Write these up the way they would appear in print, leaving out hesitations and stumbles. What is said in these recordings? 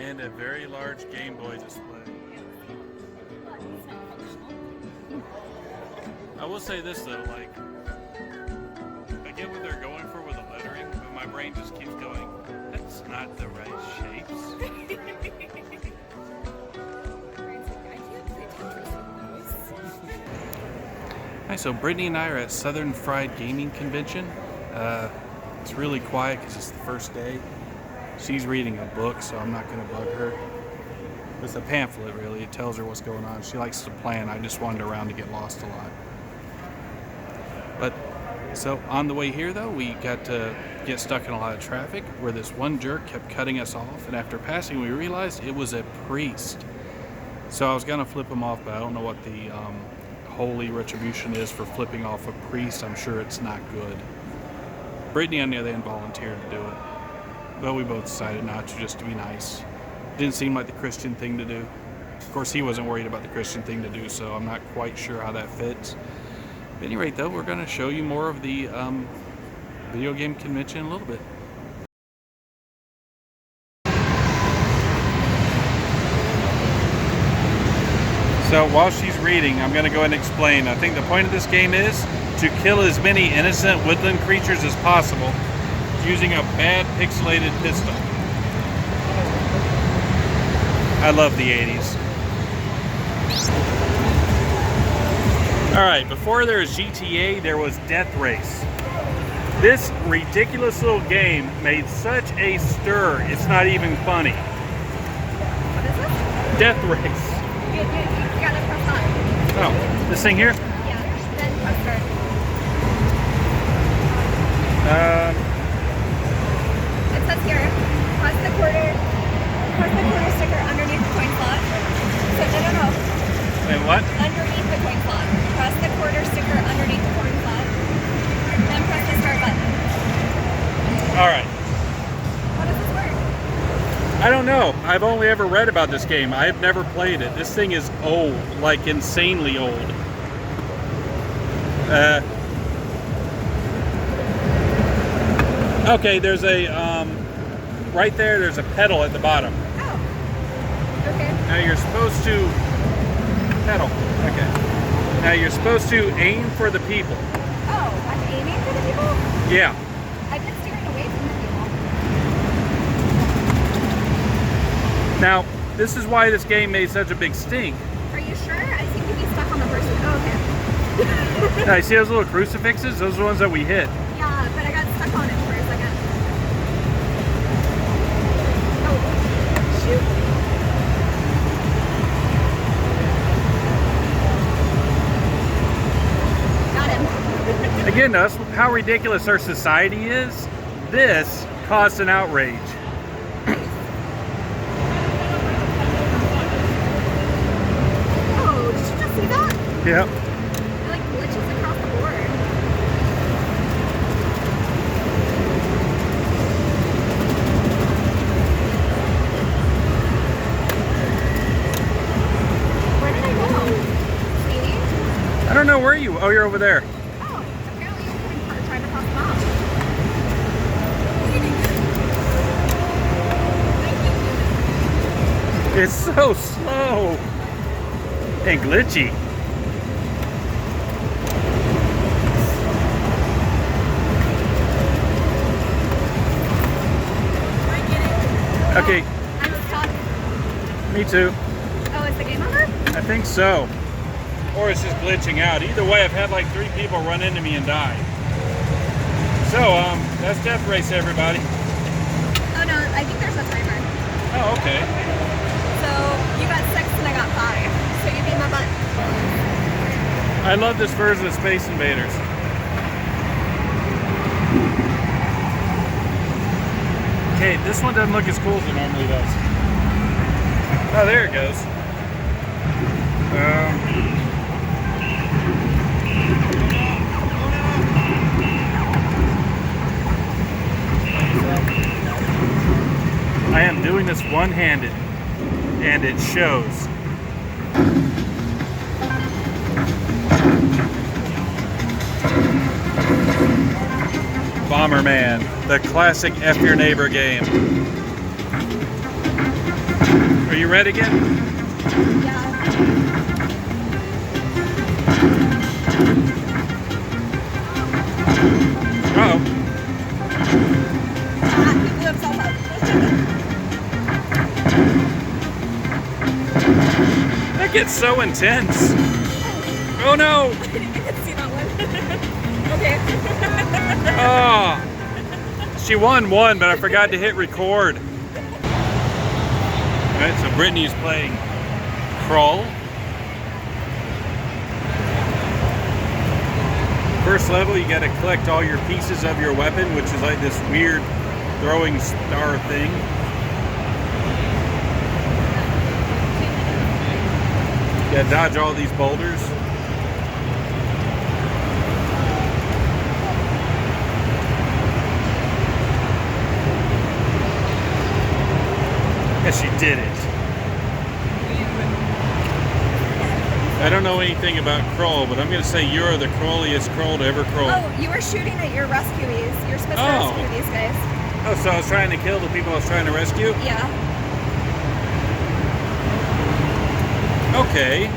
And a very large Game Boy display. I will say this though, like, I get what they're going for with the lettering, but my brain just keeps going, that's not the right shapes. Hi, so Brittany and I are at Southern Fried Gaming Convention. It's really quiet because it's the first day. She's reading a book, so I'm not going to bug her. It's a pamphlet, really. It tells her what's going on. She likes to plan. I just wandered around to get lost a lot. But, so on the way here, though, we got to get stuck in a lot of traffic where this one jerk kept cutting us off. And after passing, we realized it was a priest. So I was going to flip him off, but I don't know what the holy retribution is for flipping off a priest. I'm sure it's not good. Brittany, on the other hand, volunteered to do it. But we both decided not to, just to be nice. Didn't seem like the Christian thing to do. Of course, he wasn't worried about the Christian thing to do, so I'm not quite sure how that fits. At any rate, though, we're going to show you more of the video game convention in a little bit. So while she's reading, I'm going to go ahead and explain. I think the point of this game is to kill as many innocent woodland creatures as possible using a bad pixelated pistol. I love the 80s. Alright, before there was GTA, there was Death Race. This ridiculous little game made such a stir, it's not even funny. What is this? Death Race. You gotta press on. Oh, this thing here? Yeah, then press start. It says here, press the quarter sticker underneath the coin slot. So no. Wait, what? Underneath the coin slot. Press the quarter sticker underneath the coin slot. Then press the start button. Alright. How does this work? I don't know. I've only ever read about this game. I've never played it. This thing is old, like insanely old. Okay, there's a, right there's a pedal at the bottom. Oh. Okay. Now you're supposed to, pedal, okay. Now you're supposed to aim for the people. Oh, I'm aiming for the people? Yeah. I've been steering away from the people. Now, this is why this game made such a big stink. Are you sure? I seem to be stuck on the person. Oh, okay. Now, you see those little crucifixes? Those are the ones that we hit. Yeah, but I got stuck on it for a second. Oh, shoot. Got him. Again, that's how ridiculous our society is. This caused an outrage. Oh, did you just see that? Yep. It like glitches across the board. Where did I go? Sweetie? I don't know where you. Oh, you're over there. Oh, apparently you're trying to cross them out. It's so slow and glitchy. Okay, I'm stuck. me too. Oh, is the game over? I think so. Or it's just glitching out. Either way, I've had like 3 people run into me and die. So, that's Death Race, everybody. Oh no, I think there's a timer. Oh, okay. So you got 6 and I got 5. So you beat my butt. I love this version of Space Invaders. Okay, this one doesn't look as cool as it normally does. Oh, there it goes. I am doing this one-handed, and it shows. Bomberman, the classic F Your Neighbor game. Are you ready again? Yeah. Uh-oh. He blew himself up. That gets so intense. Oh no! I didn't see that one. Okay. Oh. She won one, but I forgot to hit record. Alright, so Brittany's playing Crawl. First level, you gotta collect all your pieces of your weapon, which is like this weird throwing star thing. You gotta dodge all these boulders. Yes, she did it. I don't know anything about crawl, but I'm gonna say you're the crawliest crawl to ever crawl. Oh, you were shooting at your rescuees. You're supposed to rescue these guys. Oh, so I was trying to kill the people I was trying to rescue? Yeah. Okay.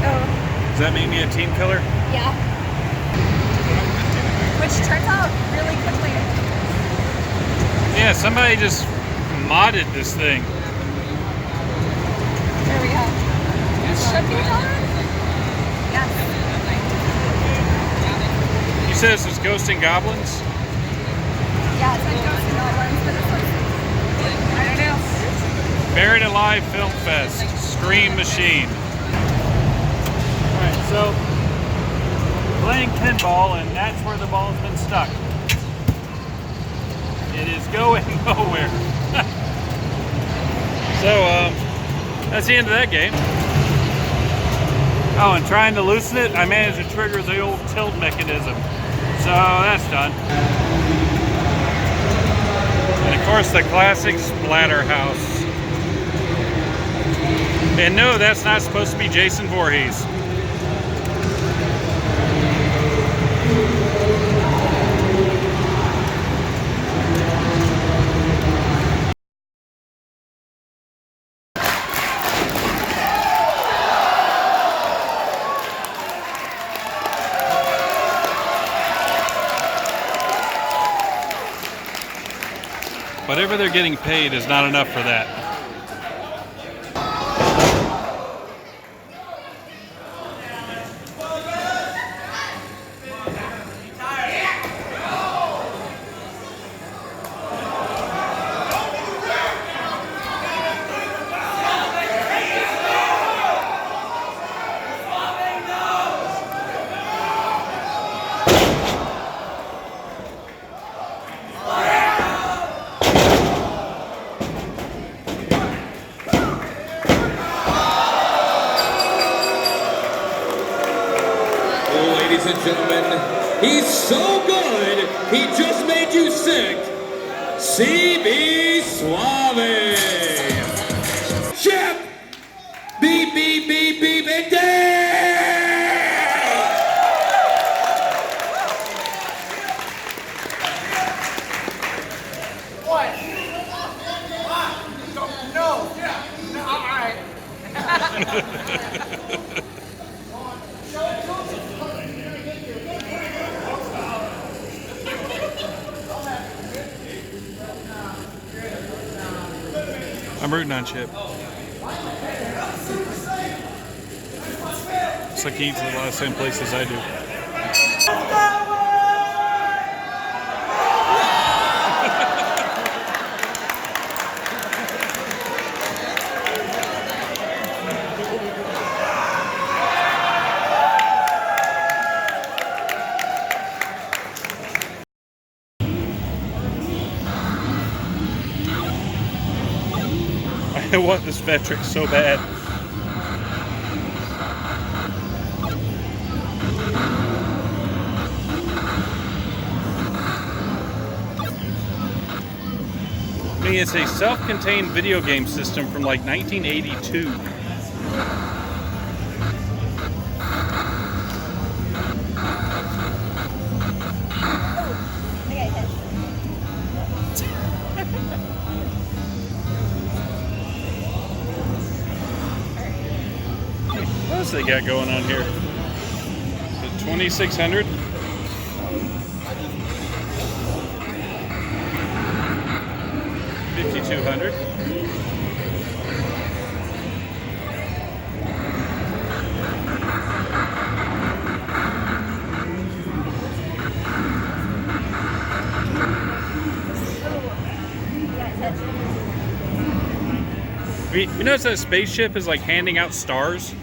Oh. Does that make me a team killer? Yeah. Which turns out really quickly. Yeah, somebody just modded this thing. There we go. It should be done. Yes. You said this was Ghosts and Goblins? Yeah, it's like Ghosts and Goblins, but it's like, I don't know. Buried Alive Film Fest, Scream Machine. Alright, so playing pinball, and that's where the ball's been stuck. It is going nowhere. So, that's the end of that game. Oh, and trying to loosen it, I managed to trigger the old tilt mechanism. So that's done. And of course, the classic Splatterhouse. And no, that's not supposed to be Jason Voorhees. Whatever they're getting paid is not enough for that. Ladies and gentlemen, he's so good, he just made you sick. CB Suave. Chip! Beep, beep, beep, beep, and What? No. Yeah. No, all right. I'm rooting on Chip. It's like he eats a lot of the same places I do. I want this Vectric so bad. I mean, it's a self-contained video game system from like 1982. I got hit. they got going on here? 2,600. 5,200. You notice that spaceship is like handing out stars?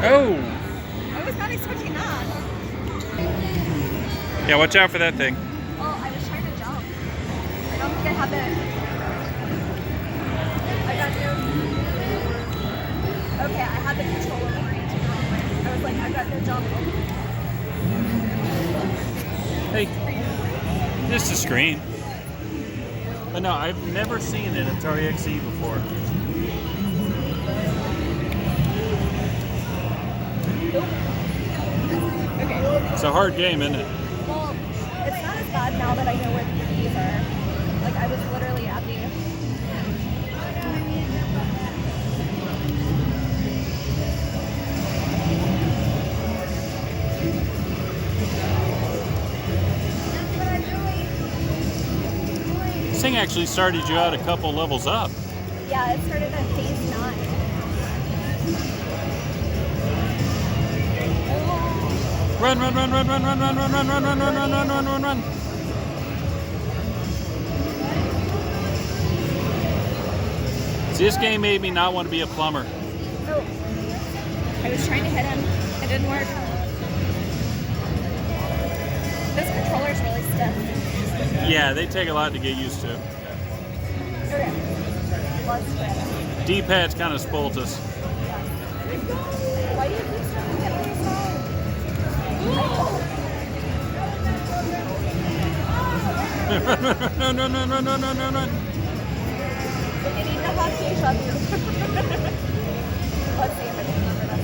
Oh! I was not expecting that. Yeah, watch out for that thing. Well, I was trying to jump. I don't think I had the... I got no... Okay, I had the controller oriented wrong way. I was like, I got no jump. Hey, just a screen. But no, I've never seen an Atari XE before. Okay. It's a hard game, isn't it? Well, it's not as bad now that I know where the keys are. Like, I was literally at the... This thing actually started you out a couple levels up. Yeah, it started at phase 9. Run, run, run, run, run, run, run, run, run, run, run, run, run, run, run, run, run. See, this game made me not want to be a plumber. Oh. I was trying to hit him. It didn't work. This controller's really stiff. Yeah, they take a lot to get used to. Okay. Let's try it. D-pad's kind of spoiled us. Why do you keep stepping at my side? Run, run, run, run, run, run, run, run. But you need to have deja vu. Let's see if I can remember that.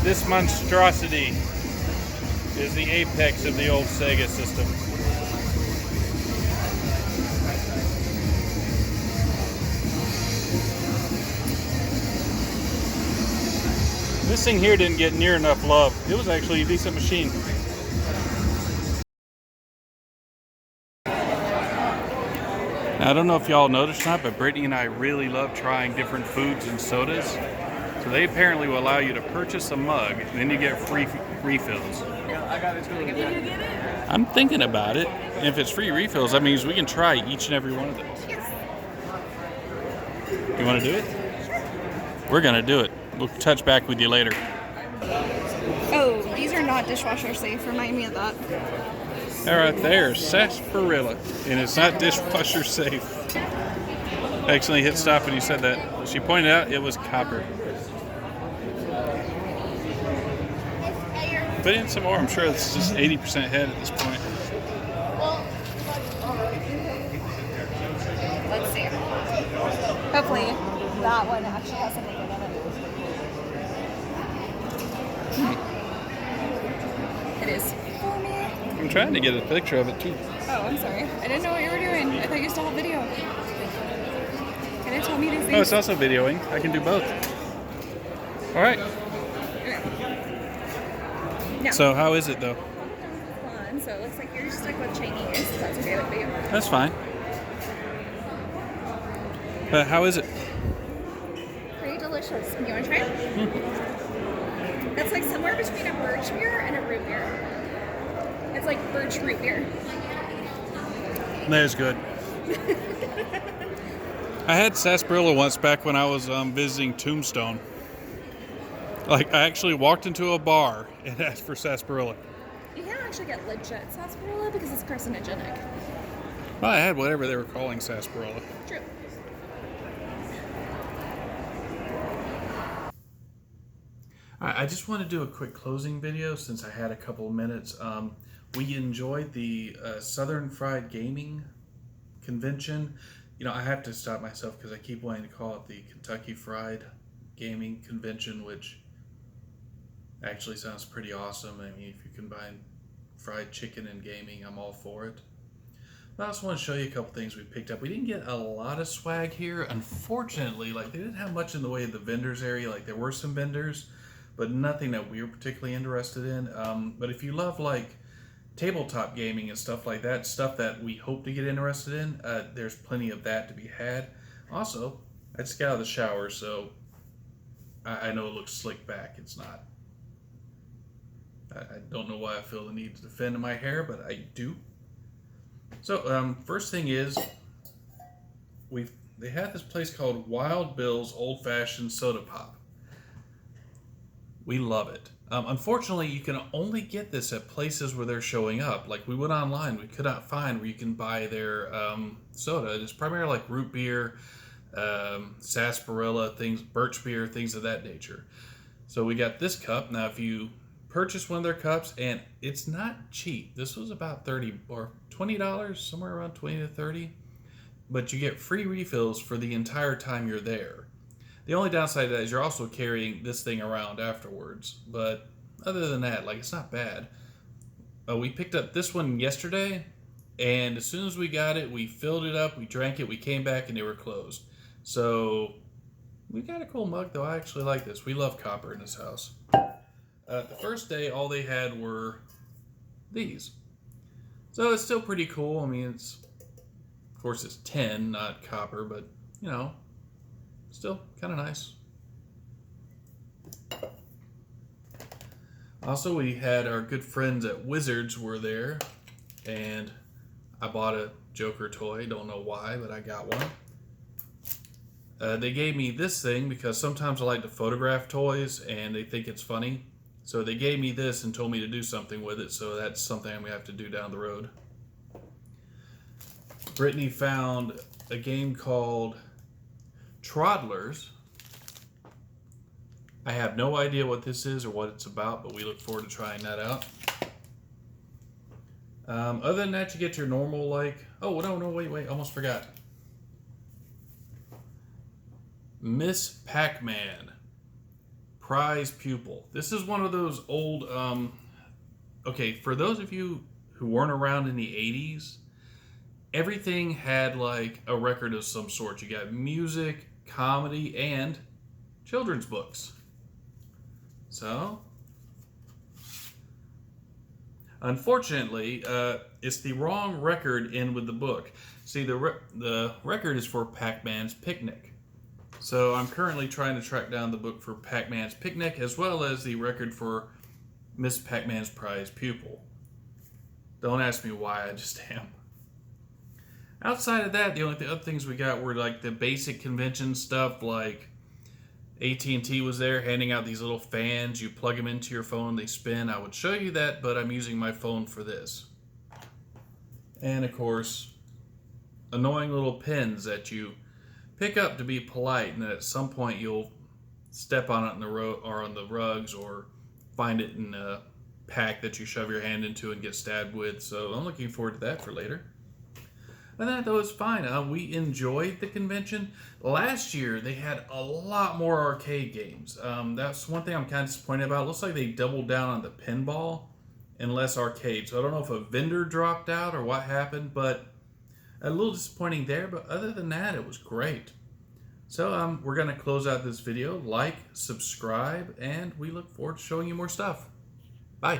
This monstrosity is the apex of the old Sega system. This thing here didn't get near enough love. It was actually a decent machine. Now, I don't know if y'all noticed or not, but Brittany and I really love trying different foods and sodas. So they apparently will allow you to purchase a mug, and then you get free refills. I'm thinking about it. And if it's free refills, that means we can try each and every one of those. You want to do it? We're going to do it. We'll touch back with you later. Oh, these are not dishwasher safe. Remind me of that. All right, there's sarsaparilla, and it's not dishwasher safe. I accidentally hit stop when you said that. She pointed out it was copper. Put in some more. I'm sure it's just 80% head at this point. Let's see. Hopefully that one actually has something good in it. It is. I'm trying to get a picture of it too. Oh, I'm sorry. I didn't know what you were doing. I thought you still had video. Can you tell me these things? Oh, it's also videoing. I can do both. All right. No. So how is it though? Fun. So it looks like you're stuck with Chinese. That's okay with you. That's fine. But how is it? Pretty delicious. delicious. You want to try it? It's like somewhere between a birch beer and a root beer. It's like birch root beer. That is good. I had sarsaparilla once back when I was visiting Tombstone. Like, I actually walked into a bar and asked for sarsaparilla. You can't actually get legit sarsaparilla because it's carcinogenic. Well, I had whatever they were calling sarsaparilla. True. I just want to do a quick closing video since I had a couple of minutes. We enjoyed the Southern Fried Gaming Convention. You know, I have to stop myself because I keep wanting to call it the Kentucky Fried Gaming Convention, which actually sounds pretty awesome. I mean, if you combine fried chicken and gaming, I'm all for it. But I also want to show you a couple things we picked up. We didn't get a lot of swag here. Unfortunately, like, they didn't have much in the way of the vendors area. Like, there were some vendors, but nothing that we were particularly interested in. But if you love, like, tabletop gaming and stuff like that, stuff that we hope to get interested in, there's plenty of that to be had. Also, I just got out of the shower, so I know it looks slick back. It's not. I don't know why I feel the need to defend my hair, but I do. So, first thing is, they had this place called Wild Bill's Old Fashioned Soda Pop. We love it. Unfortunately, you can only get this at places where they're showing up. Like, we went online, we could not find where you can buy their soda. It's primarily like root beer, sarsaparilla, things, birch beer, things of that nature. So we got this cup. Now, if you purchase one of their cups, and it's not cheap. This was about $30 or $20, somewhere around 20 to 30. But you get free refills for the entire time you're there. The only downside to that is you're also carrying this thing around afterwards. But other than that, like, it's not bad. We picked up this one yesterday, and as soon as we got it, we filled it up, we drank it, we came back, and they were closed. So we got a cool mug, though. I actually like this. We love copper in this house. The first day, all they had were these. So it's still pretty cool. I mean, of course, it's tin, not copper, but, you know, still kind of nice. Also, we had our good friends at Wizards were there, and I bought a Joker toy. Don't know why, but I got one. They gave me this thing because sometimes I like to photograph toys, and they think it's funny. So they gave me this and told me to do something with it, so that's something I'm going to have to do down the road. Brittany found a game called Troddlers. I have no idea what this is or what it's about, but we look forward to trying that out. Other than that, you get your normal, like... Oh, no, wait, almost forgot. Miss Pac-Man. Prize Pupil. This is one of those old, okay, for those of you who weren't around in the 80s, everything had like a record of some sort. You got music, comedy, and children's books. So, unfortunately, it's the wrong record in with the book. See, the record is for Pac-Man's Picnic. So I'm currently trying to track down the book for Pac-Man's Picnic, as well as the record for Miss Pac-Man's Prize Pupil. Don't ask me why, I just am. Outside of that, the other things we got were like the basic convention stuff, like AT&T was there handing out these little fans. You plug them into your phone, they spin. I would show you that, but I'm using my phone for this. And of course, annoying little pins that you pick up to be polite, and then at some point you'll step on it in the or on the rugs, or find it in a pack that you shove your hand into and get stabbed with. So I'm looking forward to that for later. And that though is fine. We enjoyed the convention. Last year they had a lot more arcade games. That's one thing I'm kind of disappointed about. It looks like they doubled down on the pinball and less arcade. So I don't know if a vendor dropped out or what happened, but a little disappointing there, but other than that, it was great. So we're going to close out this video. Like, subscribe, and we look forward to showing you more stuff. Bye.